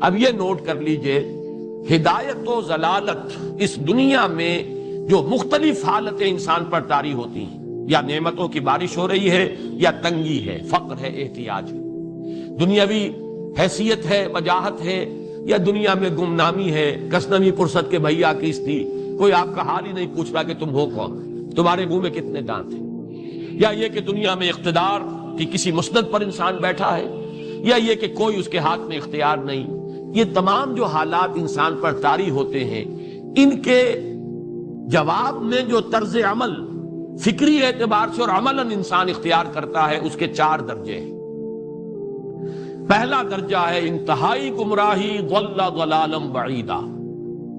اب یہ نوٹ کر لیجئے، ہدایت و ضلالت اس دنیا میں جو مختلف حالتیں انسان پر طاری ہوتی ہیں، یا نعمتوں کی بارش ہو رہی ہے، یا تنگی ہے، فقر ہے، احتیاج ہے، دنیاوی حیثیت ہے، وجاہت ہے، یا دنیا میں گمنامی ہے، کسنوی پرست کے بھیا کس تھی، کوئی آپ کا حال ہی نہیں پوچھ رہا کہ تم ہو کون، تمہارے منہ میں کتنے دانت ہیں، یا یہ کہ دنیا میں اقتدار کی کسی مسند پر انسان بیٹھا ہے، یا یہ کہ کوئی اس کے ہاتھ میں اختیار نہیں، یہ تمام جو حالات انسان پر طاری ہوتے ہیں، ان کے جواب میں جو طرز عمل فکری اعتبار سے اور عملاً انسان اختیار کرتا ہے، اس کے 4 درجے ہیں۔ پہلا درجہ ہے انتہائی گمراہی، ضل ضلالا بعیدا۔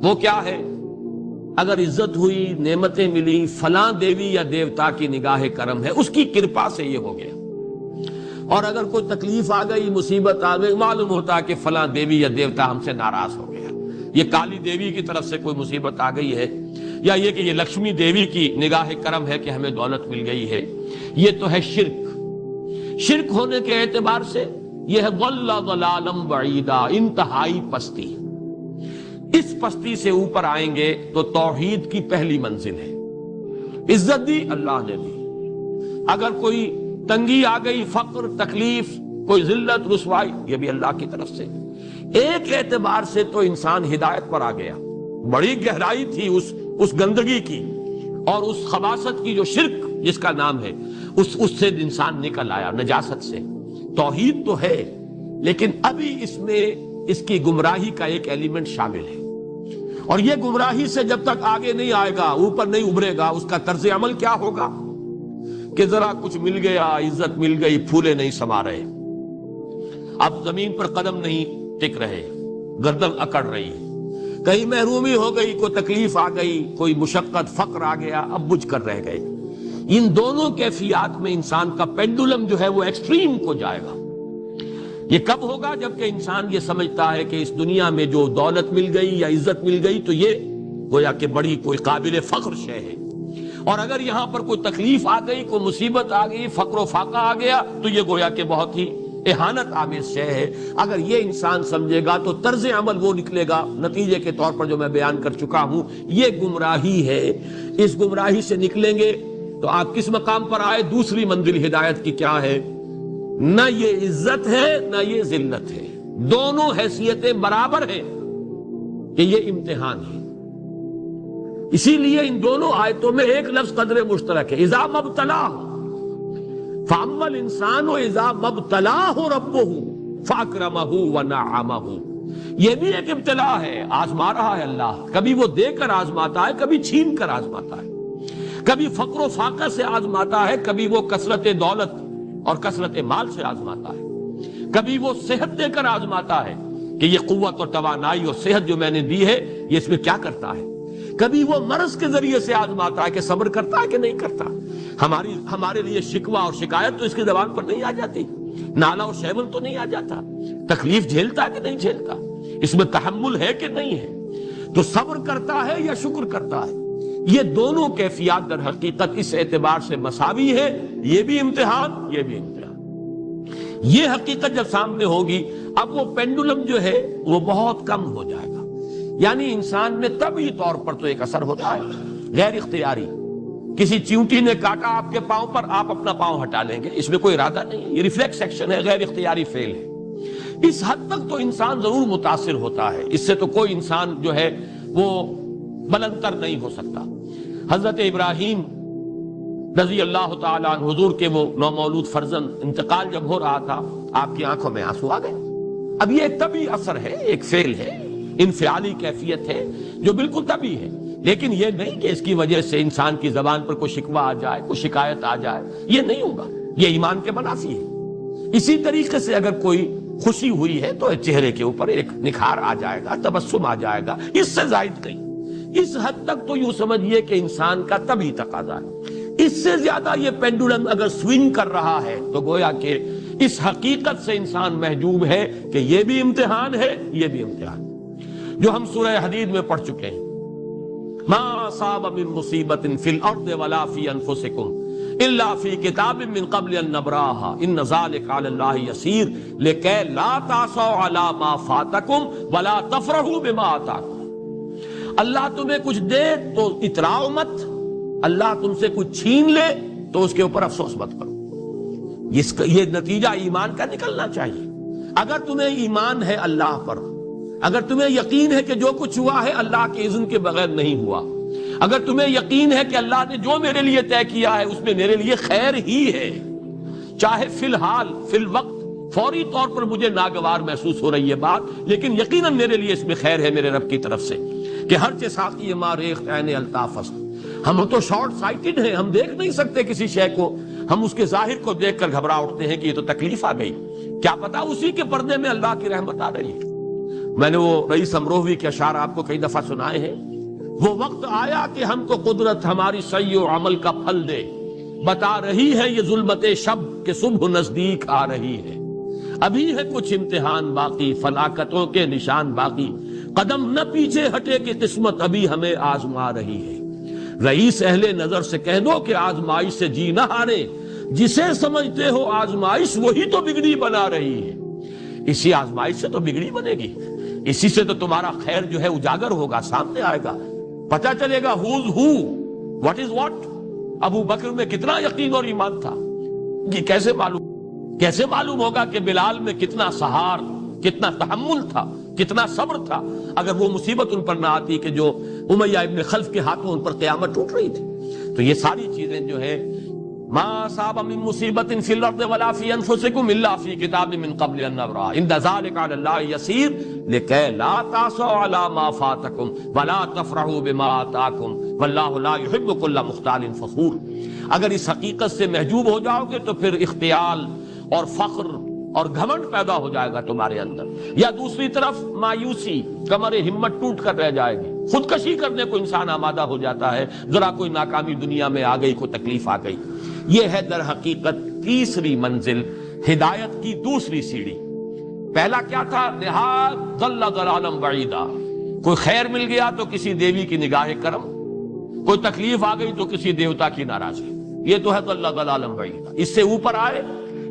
وہ کیا ہے؟ اگر عزت ہوئی، نعمتیں ملی، فلاں دیوی یا دیوتا کی نگاہ کرم ہے، اس کی کرپا سے یہ ہو گیا، اور اگر کوئی تکلیف آ گئی، مصیبت آ گئی، معلوم ہوتا ہے کہ فلاں دیوی یا دیوتا ہم سے ناراض ہو گیا، یہ کالی دیوی کی طرف سے کوئی مصیبت آ گئی ہے، یا یہ کہ یہ لکشمی دیوی کی نگاہ کرم ہے کہ ہمیں دولت مل گئی ہے۔ یہ تو ہے شرک۔ شرک ہونے کے اعتبار سے یہ ہے ضل ضلالا بعیدا، انتہائی پستی۔ اس پستی سے اوپر آئیں گے تو توحید کی پہلی منزل ہے۔ عزت دی اللہ نے دی، اگر کوئی تنگی آ گئی، فقر، تکلیف، کوئی ذلت، رسوائی، یہ بھی اللہ کی طرف سے۔ ایک اعتبار سے تو انسان ہدایت پر آ گیا، بڑی گہرائی تھی اس گندگی کی اور اس خباثت کی جو شرک جس کا نام ہے، اس سے انسان نکل آیا، نجاست سے۔ توحید تو ہے، لیکن ابھی اس میں اس کی گمراہی کا ایک ایلیمنٹ شامل ہے، اور یہ گمراہی سے جب تک آگے نہیں آئے گا، اوپر نہیں ابھرے گا، اس کا طرز عمل کیا ہوگا کہ ذرا کچھ مل گیا، عزت مل گئی، پھولے نہیں سما رہے، اب زمین پر قدم نہیں ٹک رہے، گردن اکڑ رہی ہے، کہیں محرومی ہو گئی، کوئی تکلیف آ گئی، کوئی مشقت، فقر آ گیا، اب بجھ کر رہ گئے۔ ان دونوں کیفیات میں انسان کا پینڈولم جو ہے وہ ایکسٹریم کو جائے گا۔ یہ کب ہوگا؟ جبکہ انسان یہ سمجھتا ہے کہ اس دنیا میں جو دولت مل گئی یا عزت مل گئی تو یہ گویا کہ بڑی کوئی قابل فخر شے ہے، اور اگر یہاں پر کوئی تکلیف آ گئی، کوئی مصیبت آ گئی، فقر و فاقہ آ گیا تو یہ گویا کہ بہت ہی اہانت آمیز شے ہے۔ اگر یہ انسان سمجھے گا تو طرز عمل وہ نکلے گا نتیجے کے طور پر جو میں بیان کر چکا ہوں، یہ گمراہی ہے۔ اس گمراہی سے نکلیں گے تو آپ کس مقام پر آئے؟ دوسری منزل ہدایت کی کیا ہے؟ نہ یہ عزت ہے نہ یہ ذلت ہے، دونوں حیثیتیں برابر ہیں کہ یہ امتحان ہے۔ اسی لیے ان دونوں آیتوں میں ایک لفظ قدر مشترک ہے، اذا مبتلاہ فاما الانسان اذا مبتلاہ ربہ فاکرمہ ونعمہ۔ یہ بھی ایک ابتلا ہے، آزما رہا ہے اللہ، کبھی وہ دے کر آزماتا ہے، کبھی چھین کر آزماتا ہے، کبھی فقر و فاقہ سے آزماتا ہے، کبھی وہ کثرت دولت اور کثرت مال سے آزماتا ہے، کبھی وہ صحت دے کر آزماتا ہے کہ یہ قوت اور توانائی اور صحت جو میں نے دی ہے یہ اس میں کیا کرتا ہے، کبھی وہ مرض کے ذریعے سے آزماتا ہے کہ صبر کرتا ہے کہ نہیں کرتا۔ ہمارے لیے شکوہ اور شکایت تو اس کی زبان پر نہیں آ جاتی، نالا اور شیون تو نہیں آ جاتا، تکلیف جھیلتا ہے کہ نہیں جھیلتا، اس میں تحمل ہے کہ نہیں ہے، تو صبر کرتا ہے یا شکر کرتا ہے۔ یہ دونوں کیفیات در حقیقت اس اعتبار سے مساوی ہے، یہ بھی امتحان، یہ بھی امتحان۔ یہ حقیقت جب سامنے ہوگی، اب وہ پینڈولم جو ہے وہ بہت کم ہو جائے گا، یعنی انسان میں طبعی طور پر تو ایک اثر ہوتا ہے غیر اختیاری، کسی چیونٹی نے کاٹا آپ کے پاؤں پر، آپ اپنا پاؤں ہٹا لیں گے، اس میں کوئی ارادہ نہیں ہے، یہ ریفلیکس ایکشن ہے، غیر اختیاری فعل ہے۔ اس حد تک تو انسان ضرور متاثر ہوتا ہے، اس سے تو کوئی انسان جو ہے وہ بلندتر نہیں ہو سکتا۔ حضرت ابراہیم رضی اللہ تعالیٰ عنہ، حضور کے وہ نومولود فرزند، انتقال جب ہو رہا تھا آپ کی آنکھوں میں آنسو آ گئے۔ اب یہ ایک طبعی اثر ہے، ایک فعل ہے، انفعالی کیفیت ہے جو بالکل طبعی ہے، لیکن یہ نہیں کہ اس کی وجہ سے انسان کی زبان پر کوئی شکوہ آ جائے، کوئی شکایت آ جائے، یہ نہیں ہوگا، یہ ایمان کے منافی ہے۔ اسی طریقے سے اگر کوئی خوشی ہوئی ہے تو چہرے کے اوپر ایک نکھار آ جائے گا، تبسم آ جائے گا، اس سے زائد نہیں۔ اس حد تک تو یوں سمجھیے کہ انسان کا طبعی تقاضا ہے۔ اس سے زیادہ یہ پینڈولم اگر سوئنگ کر رہا ہے تو گویا کہ اس حقیقت سے انسان محجوب ہے کہ یہ بھی امتحان ہے، یہ بھی امتحان ہے، جو ہم سورہ حدید میں پڑھ چکے ہیں۔ ما اصاب من مصیبت فی الارض ولا فی انفسکم الا فی کتاب من قبل ان نبراہا ان ذلک علی اللہ یسیر لکی لا تعصوا علی ما فاتکم ولا تفرحوا بما آتاکم۔ اللہ تمہیں کچھ دے تو اتراؤ مت، اللہ تم سے کچھ چھین لے تو اس کے اوپر افسوس مت کرو۔ یہ نتیجہ ایمان کا نکلنا چاہیے۔ اگر تمہیں ایمان ہے اللہ پر، اگر تمہیں یقین ہے کہ جو کچھ ہوا ہے اللہ کے اذن کے بغیر نہیں ہوا، اگر تمہیں یقین ہے کہ اللہ نے جو میرے لیے طے کیا ہے اس میں میرے لیے خیر ہی ہے، چاہے فی الحال فی الوقت فوری طور پر مجھے ناگوار محسوس ہو رہی ہے بات، لیکن یقیناً میرے لیے اس میں خیر ہے میرے رب کی طرف سے، کہ ہر چیز ساقی ما ریخت عین الطاف است۔ ہم تو شارٹ سائٹڈ ہیں، ہم دیکھ نہیں سکتے کسی شے کو، ہم اس کے ظاہر کو دیکھ کر گھبرا اٹھتے ہیں کہ یہ تو تکلیف آ گئی، کیا پتا اسی کے پردے میں اللہ کی رحمت آ رہی ہے۔ میں نے وہ رئیس امروہوی کے اشعار آپ کو کئی دفعہ سنائے ہیں۔ وہ وقت آیا کہ ہم کو قدرت ہماری سعی و عمل کا پھل دے، بتا رہی ہے یہ ظلمت شب کہ صبح نزدیک آ رہی ہے، ابھی ہے کچھ امتحان باقی فلاکتوں کے نشان باقی، قدم نہ پیچھے ہٹے کہ قسمت ابھی ہمیں آزما رہی ہے۔ رئیس اہل نظر سے کہہ دو کہ آزمائش سے جی نہ ہارے، جسے سمجھتے ہو آزمائش وہی تو بگڑی بنا رہی ہے۔ اسی آزمائش سے تو بگڑی بنے گی، اسی سے تو تمہارا خیر جو ہے اجاگر ہوگا، سامنے آئے گا، پتہ چلے گا who's who, what is what۔ ابو بکر میں کتنا یقین اور ایمان تھا، یہ کیسے معلوم ہوگا کہ بلال میں کتنا سہار، کتنا تحمل تھا، کتنا صبر تھا، اگر وہ مصیبت ان پر نہ آتی کہ جو امیہ ابن خلف کے ہاتھوں ان پر قیامت ٹوٹ رہی تھی۔ تو یہ ساری چیزیں جو ہے ما اصاب من مصیبت فی الارض ولا فی انفسکم الا فی کتاب من قبل ان نبرأ ان ذلک علی اللہ یسیر لکی لا تعصوا علی ما فاتکم ولا تفرحوا بما آتاکم واللہ لا یحب کل مختال فخور۔ اگر اس حقیقت سے محجوب ہو جاؤ گے تو پھر اختیال اور فخر اور گھمنڈ پیدا ہو جائے گا تمہارے اندر، یا دوسری طرف مایوسی، کمر ہمت ٹوٹ کر رہ جائے گی، خودکشی کرنے کو انسان آمادہ ہو جاتا ہے، ذرا کوئی ناکامی دنیا میں آ گئی، کوئی تکلیف آ گئی۔ یہ ہے در حقیقت تیسری منزل، ہدایت کی دوسری سیڑھی۔ پہلا کیا تھا؟ نہاد ضل ضلالا بعیدا، کوئی خیر مل گیا تو کسی دیوی کی نگاہ کرم، کوئی تکلیف آ گئی تو کسی دیوتا کی ناراضگی، یہ تو ہے ضل ضلالا بعیدا۔ اس سے اوپر آئے،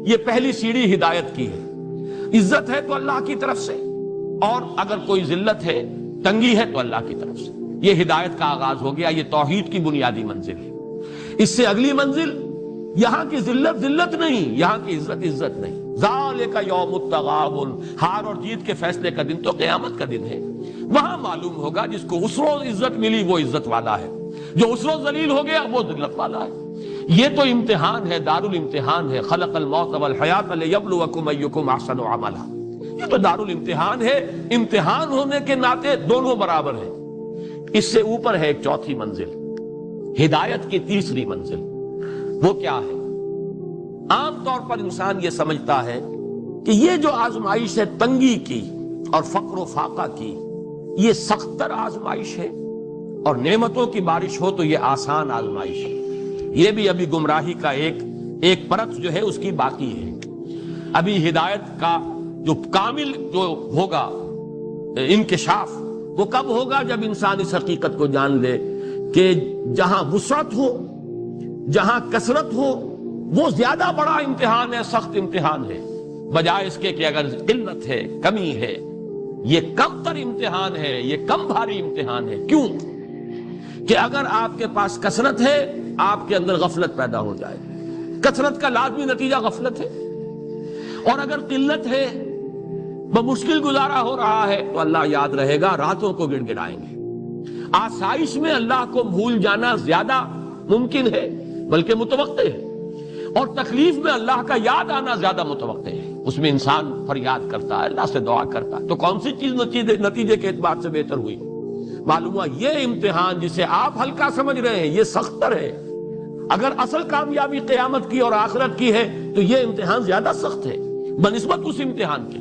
یہ پہلی سیڑھی ہدایت کی ہے۔ عزت ہے تو اللہ کی طرف سے، اور اگر کوئی ذلت ہے، تنگی ہے تو اللہ کی طرف سے، یہ ہدایت کا آغاز ہو گیا، یہ توحید کی بنیادی منزل ہے۔ اس سے اگلی منزل، یہاں کی ذلت ذلت نہیں، یہاں کی عزت عزت نہیں۔ ذالک یوم التغابن، ہار اور جیت کے فیصلے کا دن تو قیامت کا دن ہے، وہاں معلوم ہوگا جس کو اس روز عزت ملی وہ عزت والا ہے، جو اس روز ذلیل ہو گیا وہ ذلت والا ہے۔ یہ تو امتحان ہے، دار الامتحان ہے، خلق الموت والحیات لیبلوکم ایکم احسن عملا، یہ تو دار الامتحان ہے، امتحان ہونے کے ناطے دونوں برابر ہیں۔ اس سے اوپر ہے ایک چوتھی منزل، ہدایت کی تیسری منزل۔ وہ کیا ہے؟ عام طور پر انسان یہ سمجھتا ہے کہ یہ جو آزمائش ہے تنگی کی اور فقر و فاقہ کی، یہ سخت تر آزمائش ہے، اور نعمتوں کی بارش ہو تو یہ آسان آزمائش ہے۔ یہ بھی ابھی گمراہی کا ایک پرت جو ہے اس کی باقی ہے۔ ابھی ہدایت کا جو کامل جو ہوگا انکشاف وہ کب ہوگا؟ جب انسان اس حقیقت کو جان لے کہ جہاں وسعت ہو، جہاں کثرت ہو، وہ زیادہ بڑا امتحان ہے، سخت امتحان ہے، بجائے اس کے کہ اگر قلت ہے، کمی ہے، یہ کم تر امتحان ہے، یہ کم بھاری امتحان ہے۔ کیوں؟ کہ اگر آپ کے پاس کثرت ہے آپ کے اندر غفلت پیدا ہو جائے، کثرت کا لازمی نتیجہ غفلت ہے، اور اگر قلت ہے، بمشکل گزارا ہو رہا ہے، تو اللہ یاد رہے گا، راتوں کو گڑ گڑائیں گے۔ آسائش میں اللہ کو بھول جانا زیادہ ممکن ہے بلکہ متوقع ہے، اور تکلیف میں اللہ کا یاد آنا زیادہ متوقع ہے۔ اس میں انسان فریاد کرتا ہے، اللہ سے دعا کرتا ہے، تو کون سی چیز نتیجے کے اعتبار سے بہتر ہوئی؟ معلوم ہوا یہ امتحان جسے آپ ہلکا سمجھ رہے ہیں یہ سخت تر ہے۔ اگر اصل کامیابی قیامت کی اور آخرت کی ہے تو یہ امتحان زیادہ سخت ہے بنسبت اس امتحان کے،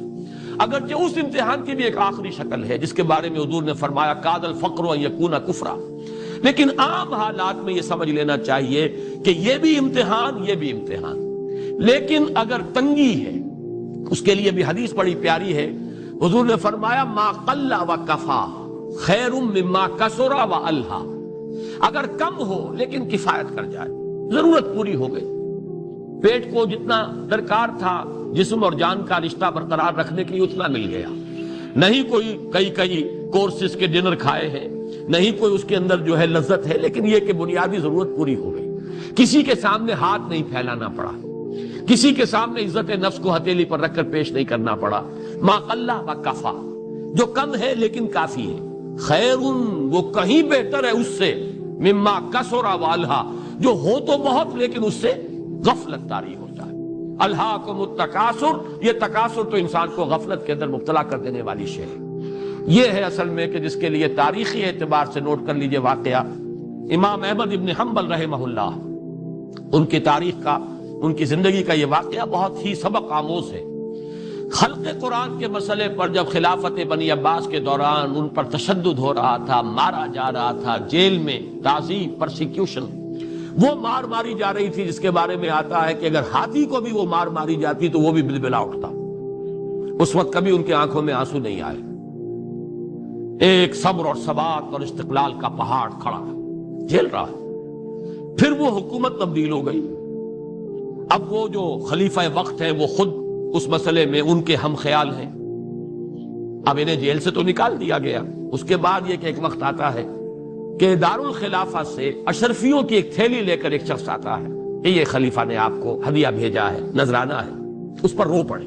اگرچہ اس امتحان کی بھی ایک آخری شکل ہے جس کے بارے میں حضور نے فرمایا کاد الفقر ان یکون کفرا، لیکن عام حالات میں یہ سمجھ لینا چاہیے کہ یہ بھی امتحان، یہ بھی امتحان۔ لیکن اگر تنگی ہے، اس کے لیے بھی حدیث بڑی پیاری ہے، حضور نے فرمایا ما قل و کفا خیر مما کثر و الہا، اگر کم ہو لیکن کفایت کر جائے، ضرورت پوری ہو گئی، پیٹ کو جتنا درکار تھا جسم اور جان کا رشتہ برقرار رکھنے کے لیے اتنا مل گیا، نہیں کوئی کئی کورسز کے ڈنر کھائے ہیں، نہیں کوئی اس کے اندر جو ہے لذت ہے، لیکن یہ کہ بنیادی ضرورت پوری ہو گئی، کسی کے سامنے ہاتھ نہیں پھیلانا پڑا، کسی کے سامنے عزت نفس کو ہتھیلی پر رکھ کر پیش نہیں کرنا پڑا، ما قل و کفا، جو کم ہے لیکن کافی ہے، خیر وہ کہیں بہتر ہے اس سے مما کثر والہا، جو ہو تو بہت لیکن اس سے غفلت طاری ہو جائے۔ الہاکم التکاثر، یہ تکاثر تو انسان کو غفلت کے اندر مبتلا کر دینے والی شے ہے۔ یہ ہے اصل میں کہ جس کے لیے تاریخی اعتبار سے نوٹ کر لیجئے واقعہ امام احمد ابن حنبل رحمہ اللہ، ان کی تاریخ کا، ان کی زندگی کا یہ واقعہ بہت ہی سبق آموز ہے۔ خلق قرآن کے مسئلے پر جب خلافت بنی عباس کے دوران ان پر تشدد ہو رہا تھا، مارا جا رہا تھا، جیل میں تعذیب، پرسیکیوشن، وہ مار ماری جا رہی تھی جس کے بارے میں آتا ہے کہ اگر ہاتھی کو بھی وہ مار ماری جاتی تو وہ بھی بلبلا اٹھتا۔ اس وقت کبھی ان کی آنکھوں میں آنسو نہیں آئے، ایک صبر اور ثبات اور استقلال کا پہاڑ کھڑا تھا، جھیل رہا ہے۔ پھر وہ حکومت تبدیل ہو گئی، اب وہ جو خلیفہ وقت ہے وہ خود اس مسئلے میں ان کے ہم خیال ہیں، اب انہیں جیل سے تو نکال دیا گیا۔ اس کے بعد یہ کہ ایک وقت آتا ہے کہ دارالخلافہ سے اشرفیوں کی ایک تھیلی لے کر ایک شخص آتا ہے کہ یہ خلیفہ نے آپ کو ہدیہ بھیجا ہے، نذرانہ ہے، اس پر رو پڑے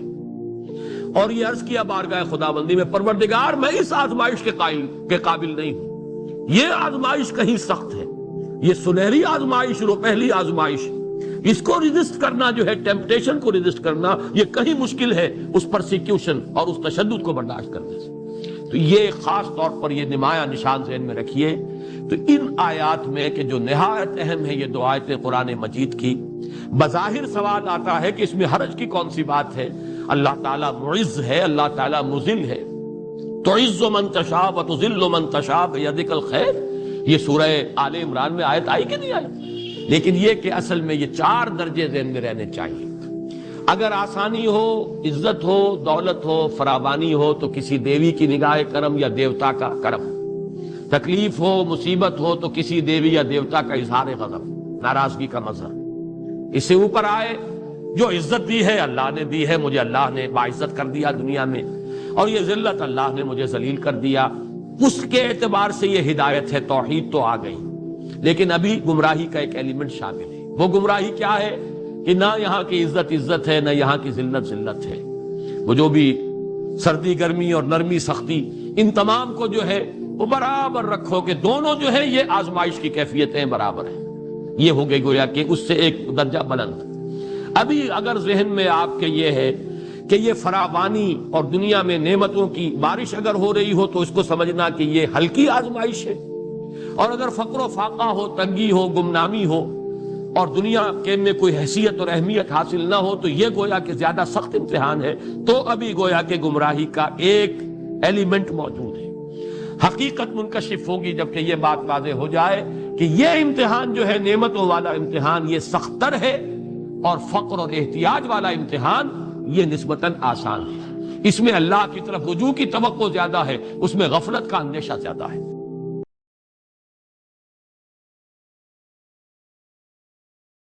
اور یہ عرض کیا بارگاہ خداوندی میں، پروردگار میں اس آزمائش کے قابل نہیں ہوں، یہ آزمائش کہیں سخت ہے، یہ سنہری آزمائش، پہلی آزمائش، اس کو ریزسٹ کرنا جو ہے، ٹیمپٹیشن کو ریزسٹ کرنا یہ کہیں مشکل ہے اس پرسیکیوشن اور اس تشدد کو برداشت کرنے سے۔ تو یہ خاص طور پر یہ نمایاں نشان ذہن میں رکھیے۔ تو ان آیات میں کہ جو نہایت اہم ہے یہ دو آیتیں قرآن مجید کی، بظاہر سوال آتا ہے کہ اس میں حرج کی کون سی بات ہے؟ اللہ تعالیٰ معز ہے، اللہ تعالیٰ مذل ہے، تعز من تشاء وتذل من تشاء بیدک الخیر، یہ سورہ آل عمران میں آیت آئی کہ نہیں آئی؟ لیکن یہ کہ اصل میں یہ چار درجے ذہن میں رہنے چاہیے۔ اگر آسانی ہو، عزت ہو، دولت ہو، فراوانی ہو تو کسی دیوی کی نگاہ کرم یا دیوتا کا کرم، تکلیف ہو، مصیبت ہو تو کسی دیوی یا دیوتا کا اظہار غضب، ناراضگی کا مظہر۔ اس سے اوپر آئے جو عزت دی ہے اللہ نے دی ہے، مجھے اللہ نے باعزت کر دیا دنیا میں، اور یہ ذلت اللہ نے مجھے ذلیل کر دیا، اس کے اعتبار سے یہ ہدایت ہے، توحید تو آ گئی، لیکن ابھی گمراہی کا ایک ایلیمنٹ شامل ہے۔ وہ گمراہی کیا ہے کہ نہ یہاں کی عزت ہے، نہ یہاں کی ذلت ہے۔ وہ جو بھی سردی گرمی اور نرمی سختی، ان تمام کو جو ہے وہ برابر رکھو کہ دونوں جو ہے یہ آزمائش کی کیفیتیں برابر ہیں، یہ ہو گئی گویا کہ اس سے ایک درجہ بلند۔ ابھی اگر ذہن میں آپ کے یہ ہے کہ یہ فراوانی اور دنیا میں نعمتوں کی بارش اگر ہو رہی ہو تو اس کو سمجھنا کہ یہ ہلکی آزمائش ہے، اور اگر فقر و فاقہ ہو، تنگی ہو، گمنامی ہو اور دنیا کے میں کوئی حیثیت اور اہمیت حاصل نہ ہو تو یہ گویا کہ زیادہ سخت امتحان ہے، تو ابھی گویا کہ گمراہی کا ایک ایلیمنٹ موجود ہے۔ حقیقت منکشف ہوگی جبکہ یہ بات واضح ہو جائے کہ یہ امتحان جو ہے، نعمتوں والا امتحان، یہ سخت تر ہے، اور فقر اور احتیاج والا امتحان یہ نسبتاً آسان ہے۔ اس میں اللہ کی طرف رجوع کی توقع زیادہ ہے، اس میں غفلت کا اندیشہ زیادہ ہے۔